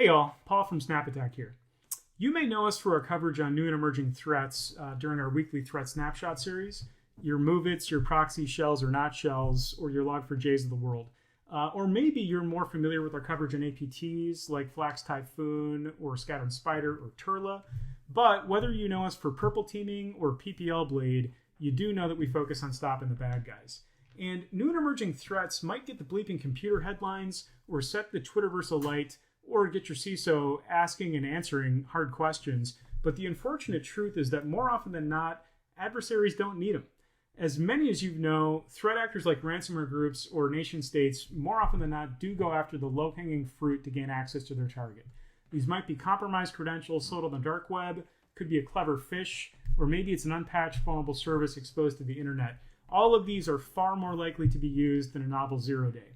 Hey all, Paul from SnapAttack here. You may know us for our coverage on new and emerging threats during our weekly threat snapshot series, your MOVEits, your proxy shells or not shells, or your log4js of the world. Or maybe you're more familiar with our coverage on APTs like Flax Typhoon or Scattered Spider or Turla. But whether you know us for Purple Teaming or PPL Blade, you do know that we focus on stopping the bad guys. And new and emerging threats might get the bleeping computer headlines or set the Twitterverse alight or get your CISO asking and answering hard questions. But the unfortunate truth is that more often than not, adversaries don't need them. As many as you know, threat actors like ransomware groups or nation states more often than not do go after the low-hanging fruit to gain access to their target. These might be compromised credentials sold on the dark web, could be a clever phish, or maybe it's an unpatched vulnerable service exposed to the internet. All of these are far more likely to be used than a novel zero-day.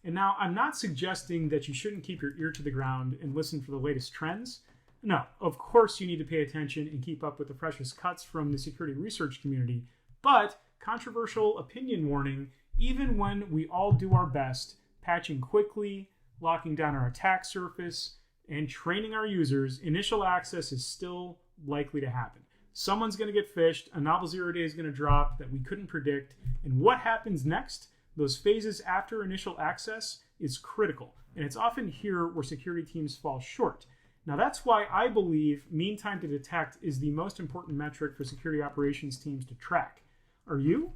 And now, I'm not suggesting that you shouldn't keep your ear to the ground and listen for the latest trends. No, of course you need to pay attention and keep up with the freshest cuts from the security research community, but controversial opinion warning, even when we all do our best, patching quickly, locking down our attack surface, and training our users, initial access is still likely to happen. Someone's going to get phished, a novel zero-day is going to drop that we couldn't predict, and what happens next? Those phases after initial access is critical, and it's often here where security teams fall short. Now that's why I believe mean time to detect is the most important metric for security operations teams to track. Are you?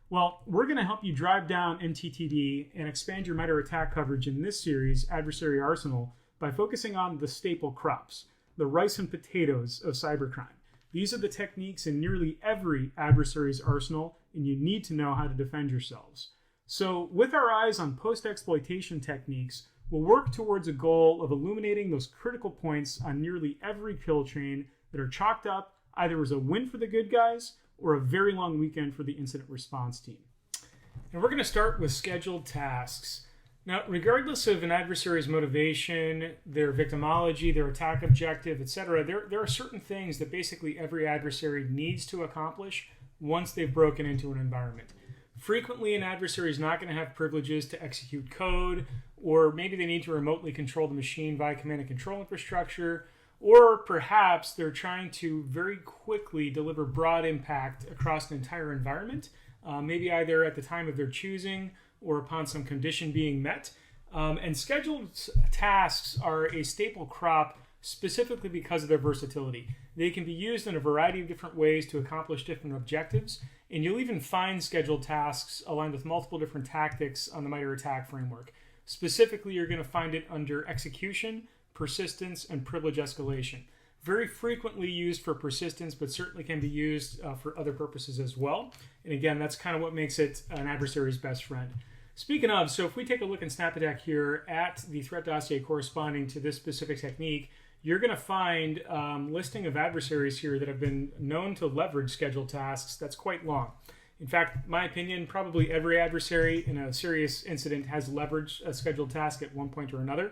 Well, we're going to help you drive down MTTD and expand your MITRE attack coverage in this series, Adversary Arsenal, by focusing on the staple crops, the rice and potatoes of cybercrime. These are the techniques in nearly every adversary's arsenal, and you need to know how to defend yourselves. So with our eyes on post-exploitation techniques, we'll work towards a goal of illuminating those critical points on nearly every kill chain that are chalked up either as a win for the good guys or a very long weekend for the incident response team. And we're going to start with scheduled tasks. Now, regardless of an adversary's motivation, their victimology, their attack objective, etc., there are certain things that basically every adversary needs to accomplish once they've broken into an environment. Frequently, an adversary is not going to have privileges to execute code, or maybe they need to remotely control the machine via command and control infrastructure, or perhaps they're trying to very quickly deliver broad impact across an entire environment, maybe either at the time of their choosing or upon some condition being met. And scheduled tasks are a staple crop specifically because of their versatility. They can be used in a variety of different ways to accomplish different objectives, and you'll even find scheduled tasks aligned with multiple different tactics on the MITRE attack framework. Specifically, you're going to find it under execution, persistence, and privilege escalation. Very frequently used for persistence, but certainly can be used for other purposes as well. And again, that's kind of what makes it an adversary's best friend. Speaking of, so if we take a look in SnapAttack here at the threat dossier corresponding to this specific technique, you're going to find a listing of adversaries here that have been known to leverage scheduled tasks that's quite long. In fact, my opinion, probably every adversary in a serious incident has leveraged a scheduled task at one point or another.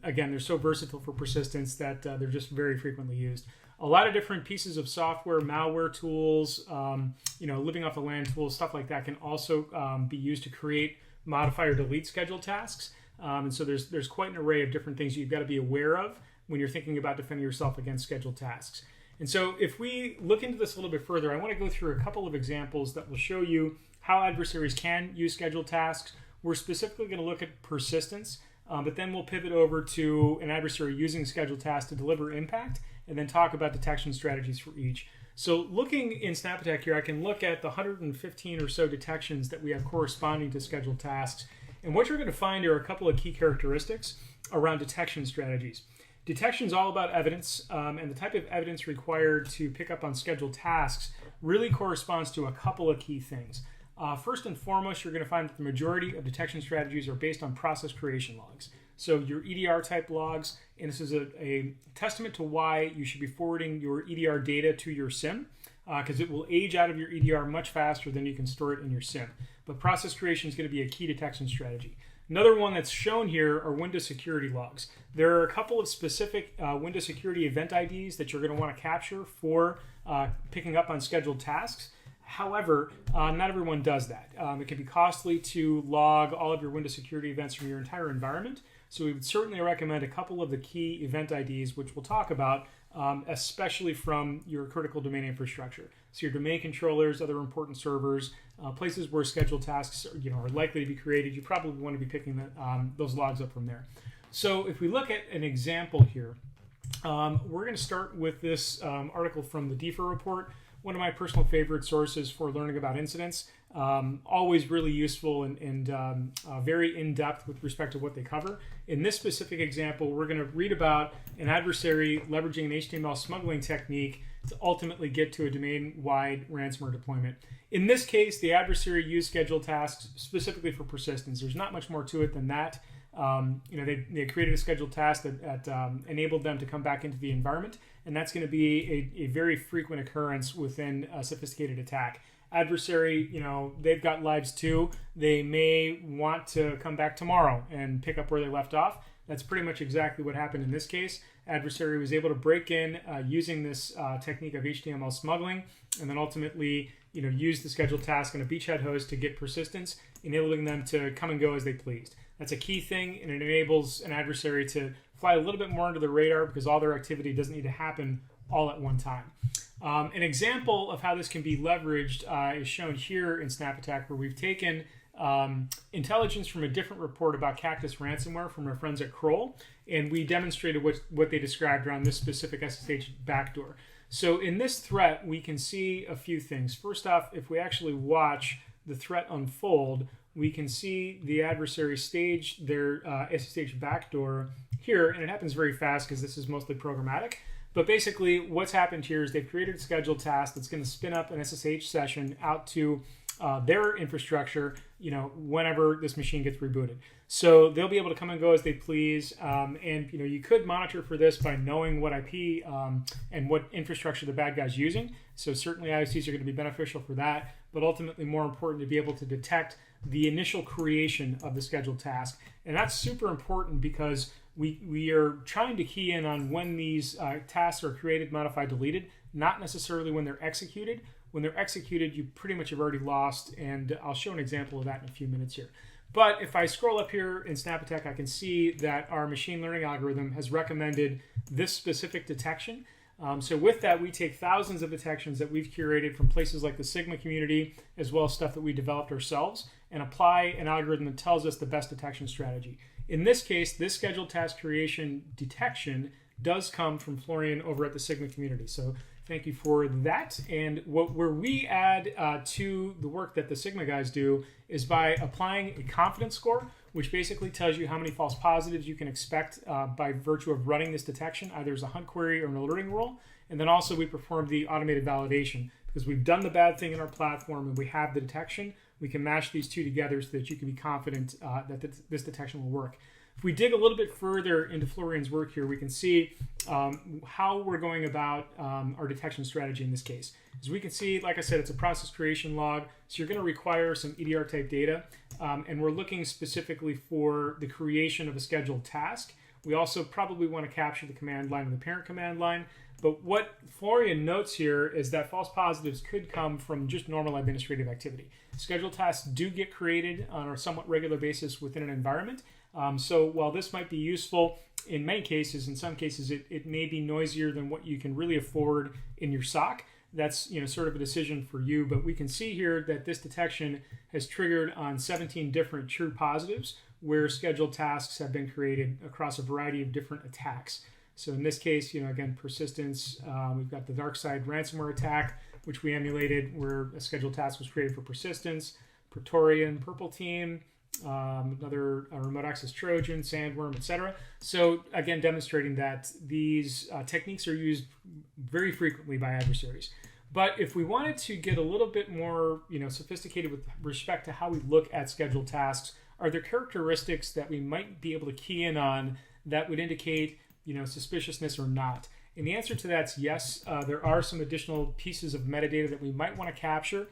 Again, they're so versatile for persistence that they're just very frequently used. A lot of different pieces of software, malware tools, living off the land tools, stuff like that can also be used to create, modify, or delete scheduled tasks. And so there's quite an array of different things you've got to be aware of when you're thinking about defending yourself against scheduled tasks. And so if we look into this a little bit further, I want to go through a couple of examples that will show you how adversaries can use scheduled tasks. We're specifically going to look at persistence, but then we'll pivot over to an adversary using scheduled tasks to deliver impact, and then talk about detection strategies for each. So looking in SnapAttack here, I can look at the 115 or so detections that we have corresponding to scheduled tasks. And what you're going to find are a couple of key characteristics around detection strategies. Detection is all about evidence, and the type of evidence required to pick up on scheduled tasks really corresponds to a couple of key things. First and foremost, you're going to find that the majority of detection strategies are based on process creation logs. So your EDR type logs, and this is a testament to why you should be forwarding your EDR data to your SIEM, because it will age out of your EDR much faster than you can store it in your SIEM. But process creation is going to be a key detection strategy. Another one that's shown here are Windows security logs. There are a couple of specific Windows security event IDs that you're going to want to capture for picking up on scheduled tasks. However, not everyone does that. It can be costly to log all of your Windows security events from your entire environment. So we would certainly recommend a couple of the key event IDs, which we'll talk about, especially from your critical domain infrastructure. So your domain controllers, other important servers, places where scheduled tasks are likely to be created. You probably want to be picking those logs up from there. So if we look at an example here, we're going to start with this article from the DEFA report, one of my personal favorite sources for learning about incidents. Always really useful and very in-depth with respect to what they cover. In this specific example, we're going to read about an adversary leveraging an HTML smuggling technique to ultimately get to a domain-wide ransomware deployment. In this case, the adversary used scheduled tasks specifically for persistence. There's not much more to it than that. They created a scheduled task that enabled them to come back into the environment, and that's going to be a very frequent occurrence within a sophisticated attack. Adversary, they've got lives too. They may want to come back tomorrow and pick up where they left off. That's pretty much exactly what happened in this case. Adversary was able to break in using this technique of HTML smuggling, and then ultimately, use the scheduled task on a beachhead host to get persistence, enabling them to come and go as they pleased. That's a key thing, and it enables an adversary to fly a little bit more under the radar because all their activity doesn't need to happen all at one time. An example of how this can be leveraged is shown here in SnapAttack, where we've taken intelligence from a different report about Cactus ransomware from our friends at Kroll, and we demonstrated what they described around this specific SSH backdoor. So in this threat, we can see a few things. First off, if we actually watch the threat unfold, we can see the adversary stage their SSH backdoor here, and it happens very fast because this is mostly programmatic. But basically, what's happened here is they've created a scheduled task that's going to spin up an SSH session out to their infrastructure, whenever this machine gets rebooted. So they'll be able to come and go as they please. And you could monitor for this by knowing what IP and what infrastructure the bad guy's using. So certainly IOCs are going to be beneficial for that, but ultimately more important to be able to detect the initial creation of the scheduled task. And that's super important because we are trying to key in on when these tasks are created, modified, deleted, not necessarily when they're executed. When they're executed, you pretty much have already lost, and I'll show an example of that in a few minutes here. But if I scroll up here in SnapAttack, I can see that our machine learning algorithm has recommended this specific detection. So with that, we take thousands of detections that we've curated from places like the Sigma community, as well as stuff that we developed ourselves, and apply an algorithm that tells us the best detection strategy. In this case, this scheduled task creation detection does come from Florian over at the Sigma community. So thank you for that. And where we add to the work that the Sigma guys do is by applying a confidence score, which basically tells you how many false positives you can expect by virtue of running this detection, either as a hunt query or an alerting rule. And then also we perform the automated validation because we've done the bad thing in our platform and we have the detection. We can mash these two together so that you can be confident that this detection will work. If we dig a little bit further into Florian's work here, we can see how we're going about our detection strategy in this case. As we can see, like I said, it's a process creation log, so you're going to require some EDR type data, and we're looking specifically for the creation of a scheduled task. We also probably want to capture the command line and the parent command line, but what Florian notes here is that false positives could come from just normal administrative activity. Scheduled tasks do get created on a somewhat regular basis within an environment. So while this might be useful in many cases, in some cases it may be noisier than what you can really afford in your SOC. That's sort of a decision for you, but we can see here that this detection has triggered on 17 different true positives where scheduled tasks have been created across a variety of different attacks. So in this case, again, persistence, we've got the dark side ransomware attack, which we emulated where a scheduled task was created for persistence, Praetorian, Purple Team, another remote access Trojan, Sandworm, etc. So again, demonstrating that these techniques are used very frequently by adversaries. But if we wanted to get a little bit more sophisticated with respect to how we look at scheduled tasks, are there characteristics that we might be able to key in on that would indicate suspiciousness or not? And the answer to that's yes. There are some additional pieces of metadata that we might want to capture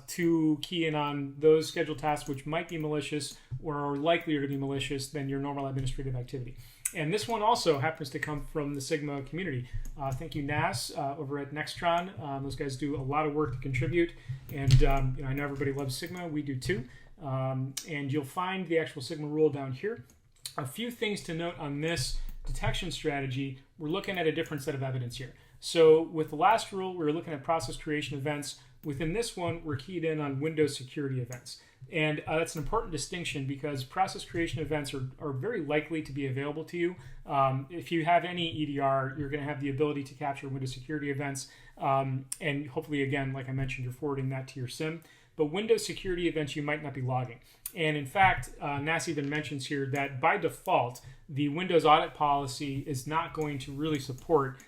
to key in on those scheduled tasks which might be malicious or are likelier to be malicious than your normal administrative activity. And this one also happens to come from the Sigma community. Thank you, Nas, over at Nextron. Those guys do a lot of work to contribute. And I know everybody loves Sigma. We do too. And you'll find the actual Sigma rule down here. A few things to note on this detection strategy. We're looking at a different set of evidence here. So with the last rule, we were looking at process creation events. Within this one, we're keyed in on Windows security events. And that's an important distinction because process creation events are very likely to be available to you. If you have any EDR, you're going to have the ability to capture Windows security events. And hopefully, again, like I mentioned, you're forwarding that to your SIM. But Windows security events you might not be logging. And in fact, NAS even mentions here that by default, the Windows audit policy is not going to really support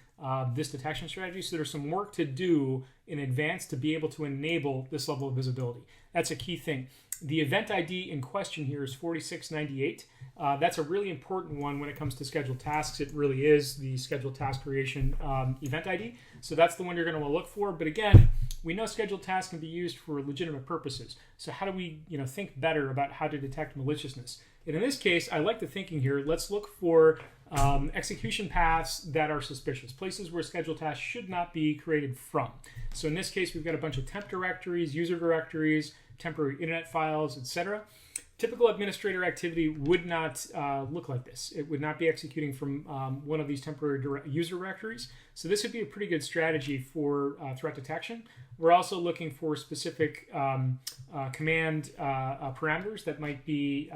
this detection strategy. So there's some work to do in advance to be able to enable this level of visibility. That's a key thing. The event ID in question here is 4698. That's a really important one when it comes to scheduled tasks. It really is the scheduled task creation event ID. So that's the one you're going to want to look for. But again, we know scheduled tasks can be used for legitimate purposes. So how do we think better about how to detect maliciousness? And in this case, I like the thinking here. Let's look for execution paths that are suspicious, places where scheduled tasks should not be created from. So in this case, we've got a bunch of temp directories, user directories, temporary internet files, etc. Typical administrator activity would not look like this. It would not be executing from one of these temporary user directories. So this would be a pretty good strategy for threat detection. We're also looking for specific command parameters that might be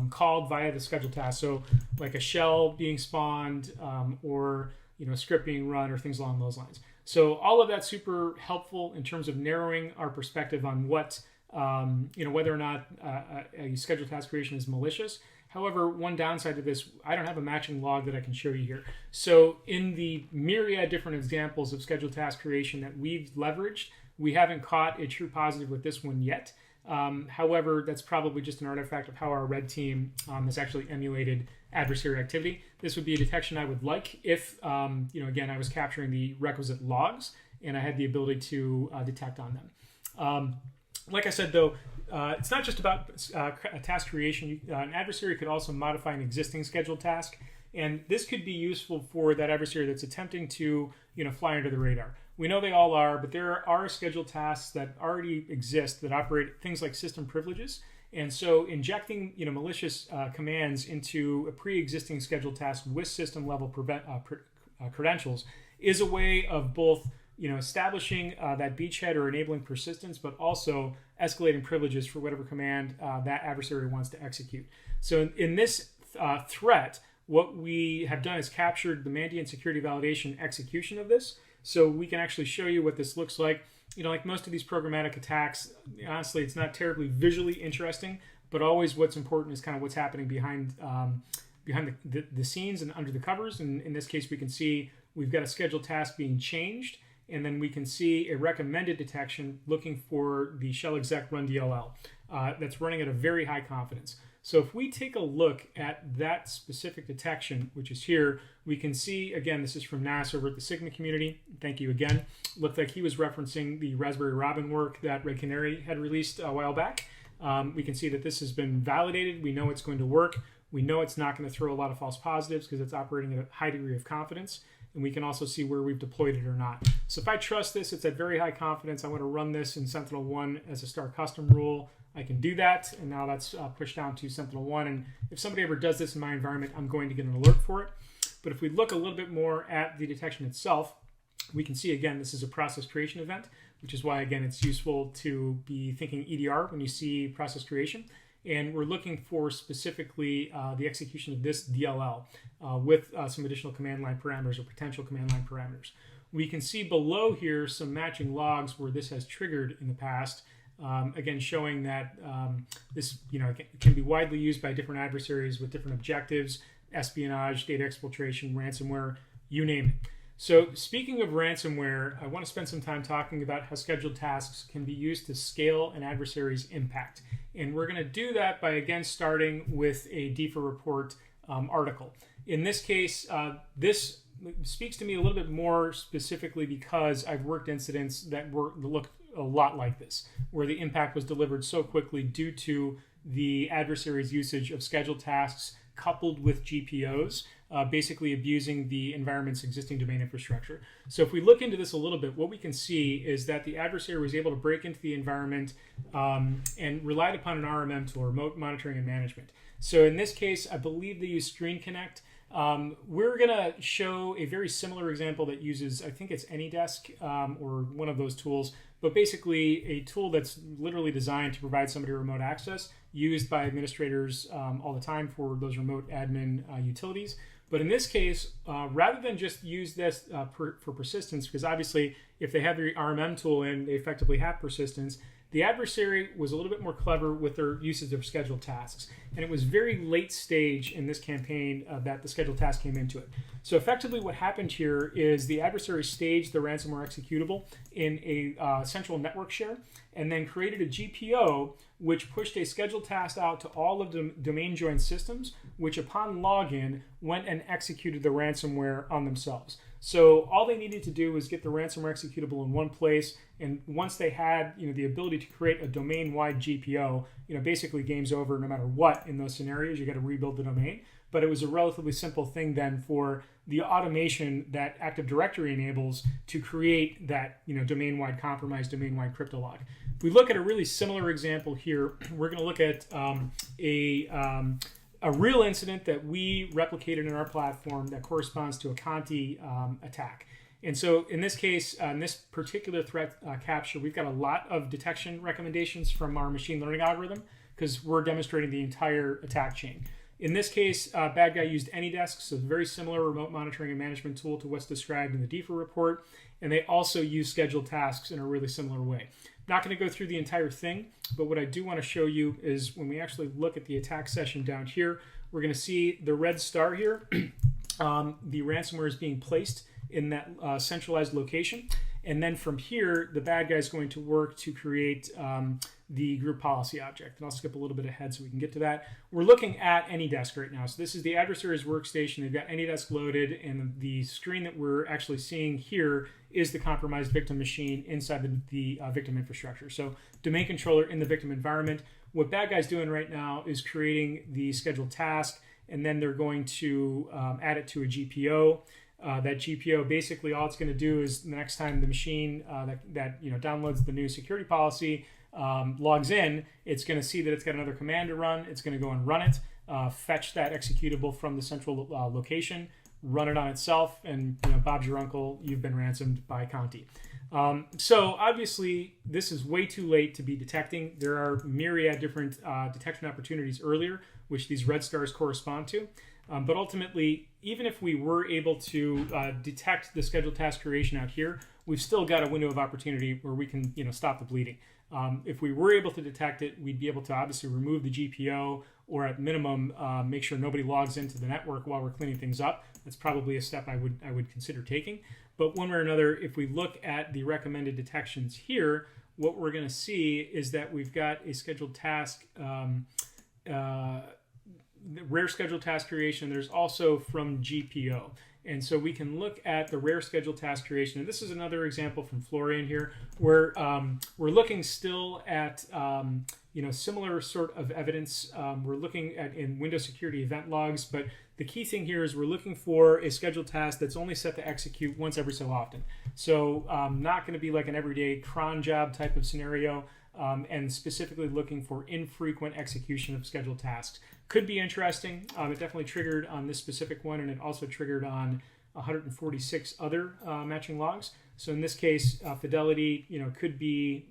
called via the scheduled task. So like a shell being spawned or script being run or things along those lines. So all of that's super helpful in terms of narrowing our perspective on what whether or not a scheduled task creation is malicious. However, one downside to this, I don't have a matching log that I can show you here. So in the myriad different examples of scheduled task creation that we've leveraged, we haven't caught a true positive with this one yet. However, that's probably just an artifact of how our red team has actually emulated adversary activity. This would be a detection I would like if, again, I was capturing the requisite logs and I had the ability to detect on them. Like I said, though, it's not just about task creation. An adversary could also modify an existing scheduled task, and this could be useful for that adversary that's attempting to fly under the radar. We know they all are, but there are scheduled tasks that already exist that operate things like system privileges, and so injecting malicious commands into a pre-existing scheduled task with system level credentials is a way of both establishing that beachhead or enabling persistence, but also escalating privileges for whatever command that adversary wants to execute. So in this threat, what we have done is captured the Mandiant security validation execution of this. So we can actually show you what this looks like. Like most of these programmatic attacks, honestly, it's not terribly visually interesting, but always what's important is kind of what's happening behind the scenes and under the covers. And in this case, we can see we've got a scheduled task being changed. And then we can see a recommended detection looking for the shell exec run DLL that's running at a very high confidence. So if we take a look at that specific detection, which is here, we can see, again, this is from NAS over at the Sigma community. Thank you again. Looked like he was referencing the Raspberry Robin work that Red Canary had released a while back. We can see that this has been validated. We know it's going to work. We know it's not going to throw a lot of false positives because it's operating at a high degree of confidence. And we can also see where we've deployed it or not. So if I trust this, it's at very high confidence. I want to run this in Sentinel-1 as a star custom rule. I can do that, and now that's pushed down to Sentinel-1. And if somebody ever does this in my environment, I'm going to get an alert for it. But if we look a little bit more at the detection itself, we can see, again, this is a process creation event, which is why, again, it's useful to be thinking EDR when you see process creation. And we're looking for specifically the execution of this DLL with some additional command line parameters or potential command line parameters. We can see below here some matching logs where this has triggered in the past, again showing that this can be widely used by different adversaries with different objectives, espionage, data exfiltration, ransomware, you name it. So speaking of ransomware, I want to spend some time talking about how scheduled tasks can be used to scale an adversary's impact. And we're going to do that by, again, starting with a DFA report article. In this case, this speaks to me a little bit more specifically because I've worked incidents that look a lot like this, where the impact was delivered so quickly due to the adversary's usage of scheduled tasks coupled with GPOs basically abusing the environment's existing domain infrastructure. So if we look into this a little bit, what we can see is that the adversary was able to break into the environment and relied upon an RMM tool, remote monitoring and management. So in this case, I believe they use Screen Connect. We're going to show a very similar example that uses, I think it's AnyDesk or one of those tools, but basically a tool that's literally designed to provide somebody remote access, used by administrators all the time for those remote admin utilities. But in this case, rather than just use this for persistence, because obviously if they have the RMM tool in, they effectively have persistence, the adversary was a little bit more clever with their usage of scheduled tasks. And it was very late stage in this campaign that the scheduled task came into it. So effectively what happened here is the adversary staged the ransomware executable in a central network share and then created a GPO which pushed a scheduled task out to all of the domain joined systems, which upon login went and executed the ransomware on themselves. So all they needed to do was get the ransomware executable in one place, and once they had the ability to create a domain-wide GPO, basically game's over no matter what in those scenarios. You got to rebuild the domain. But it was a relatively simple thing then for the automation that Active Directory enables to create that domain-wide compromise, domain-wide crypto log. If we look at a really similar example here, we're going to look at a real incident that we replicated in our platform that corresponds to a Conti attack. And so in this case, in this particular threat capture, we've got a lot of detection recommendations from our machine learning algorithm because we're demonstrating the entire attack chain. In this case, bad guy used AnyDesk, so very similar remote monitoring and management tool to what's described in the DEFA report. And they also use scheduled tasks in a really similar way. Not going to go through the entire thing, but what I do want to show you is when we actually look at the attack session down here, we're going to see the red star here. The ransomware is being placed in that centralized location. And then from here, the bad guy is going to work to create the group policy object. And I'll skip a little bit ahead so we can get to that. We're looking at AnyDesk right now. So this is the adversary's workstation. They've got AnyDesk loaded, and the screen that we're actually seeing here is the compromised victim machine inside the victim infrastructure. So domain controller in the victim environment. What bad guy's doing right now is creating the scheduled task, and then they're going to add it to a GPO. That GPO, basically all it's going to do is the next time the machine that downloads the new security policy logs in, it's going to see that it's got another command to run. It's going to go and run it, fetch that executable from the central location, run it on itself, and Bob's your uncle, you've been ransomed by Conti. So obviously this is way too late to be detecting. There are myriad different detection opportunities earlier, which these red stars correspond to. But ultimately, even if we were able to detect the scheduled task creation out here, we've still got a window of opportunity where we can stop the bleeding. If we were able to detect it, we'd be able to obviously remove the GPO, or at minimum make sure nobody logs into the network while we're cleaning things up. That's probably a step I would consider taking. But one way or another, if we look at the recommended detections here, what we're going to see is that we've got a scheduled task, rare scheduled task creation. There's also from GPO. And so we can look at the rare scheduled task creation. And this is another example from Florian here, where we're looking still at similar sort of evidence. We're looking at in Windows security event logs, but the key thing here is we're looking for a scheduled task that's only set to execute once every so often. So not going to be like an everyday cron job type of scenario, and specifically looking for infrequent execution of scheduled tasks. Could be interesting. It definitely triggered on this specific one, and it also triggered on 146 other matching logs. So in this case, fidelity, could be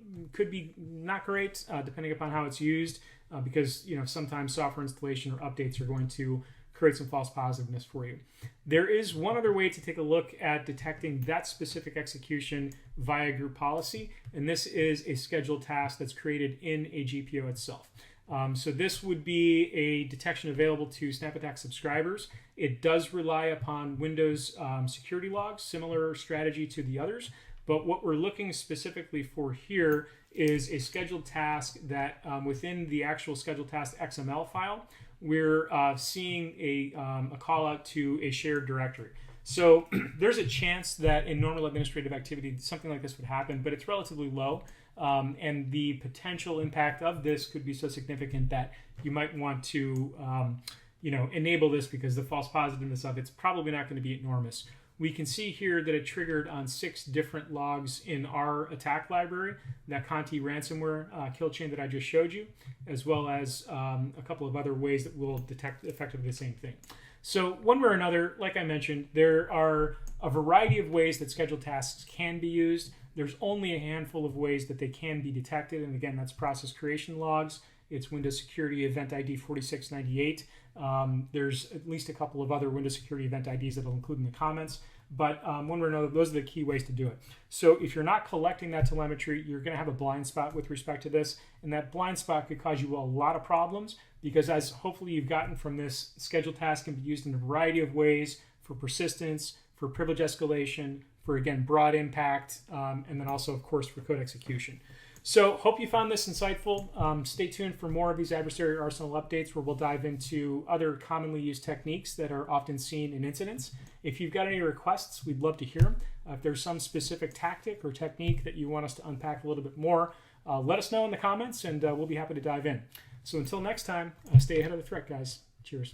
not great, depending upon how it's used, because sometimes software installation or updates are going to create some false positiveness for you. There is one other way to take a look at detecting that specific execution via group policy, and this is a scheduled task that's created in a GPO itself. So this would be a detection available to SnapAttack subscribers. It does rely upon Windows security logs, similar strategy to the others. But what we're looking specifically for here is a scheduled task that within the actual scheduled task XML file, we're seeing a call out to a shared directory. So there's a chance that in normal administrative activity, something like this would happen, but it's relatively low. And the potential impact of this could be so significant that you might want to enable this, because the false positiveness of it's probably not going to be enormous. We can see here that it triggered on 6 different logs in our attack library, that Conti ransomware kill chain that I just showed you, as well as a couple of other ways that will detect effectively the same thing. So one way or another, like I mentioned, there are a variety of ways that scheduled tasks can be used. There's only a handful of ways that they can be detected, and again, that's process creation logs. It's Windows Security Event ID 4698. There's at least a couple of other Windows Security Event IDs that I'll include in the comments. But one way or another, those are the key ways to do it. So if you're not collecting that telemetry, you're going to have a blind spot with respect to this. And that blind spot could cause you a lot of problems, because as hopefully you've gotten from this, scheduled tasks can be used in a variety of ways for persistence, for privilege escalation, for, again, broad impact, and then also, of course, for code execution. So hope you found this insightful. Stay tuned for more of these adversary arsenal updates, where we'll dive into other commonly used techniques that are often seen in incidents. If you've got any requests, we'd love to hear them. If there's some specific tactic or technique that you want us to unpack a little bit more, let us know in the comments, and we'll be happy to dive in. So until next time, stay ahead of the threat, guys. Cheers.